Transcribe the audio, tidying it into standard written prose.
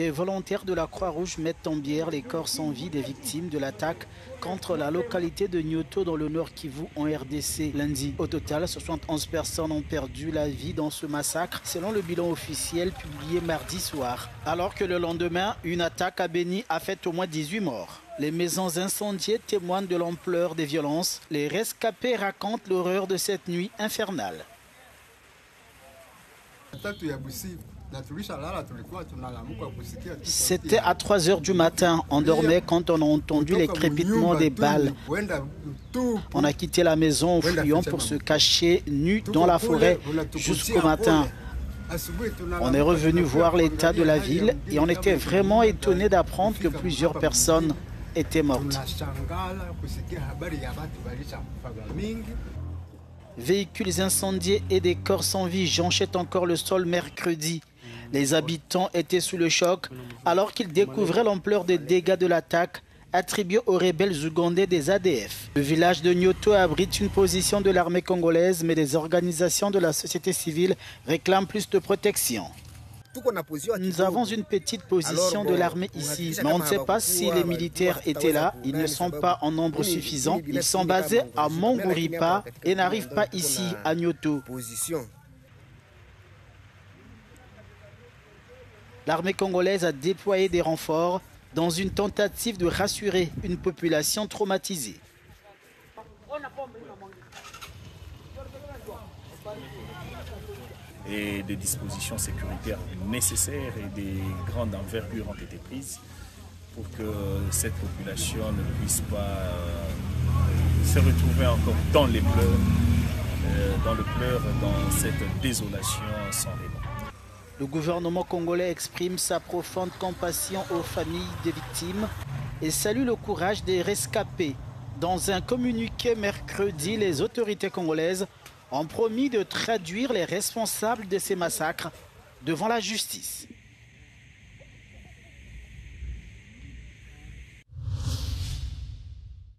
Des volontaires de la Croix-Rouge mettent en bière les corps sans vie des victimes de l'attaque contre la localité de Nyoto dans le Nord Kivu en RDC lundi. Au total, 71 personnes ont perdu la vie dans ce massacre selon le bilan officiel publié mardi soir. Alors que le lendemain, une attaque à Beni a fait au moins 18 morts. Les maisons incendiées témoignent de l'ampleur des violences. Les rescapés racontent l'horreur de cette nuit infernale. C'était à 3 h du matin. On dormait quand on a entendu les crépitements des balles. On a quitté la maison en fuyant pour se cacher nu dans la forêt jusqu'au matin. On est revenu voir l'état de la ville et on était vraiment étonné d'apprendre que plusieurs personnes étaient mortes. Véhicules incendiés et des corps sans vie jonchaient encore le sol mercredi. Les habitants étaient sous le choc alors qu'ils découvraient l'ampleur des dégâts de l'attaque attribuée aux rebelles ougandais des ADF. Le village de Nyoto abrite une position de l'armée congolaise, mais des organisations de la société civile réclament plus de protection. Nous avons une petite position de l'armée ici, mais on ne sait pas si les militaires étaient là. Ils ne sont pas en nombre suffisant. Ils sont basés à Monguripa et n'arrivent pas ici à Nyoto. L'armée congolaise a déployé des renforts dans une tentative de rassurer une population traumatisée. Et des dispositions sécuritaires nécessaires et des grandes envergures ont été prises pour que cette population ne puisse pas se retrouver encore dans les pleurs, dans cette désolation sans raison. Le gouvernement congolais exprime sa profonde compassion aux familles des victimes et salue le courage des rescapés. Dans un communiqué mercredi, les autorités congolaises ont promis de traduire les responsables de ces massacres devant la justice.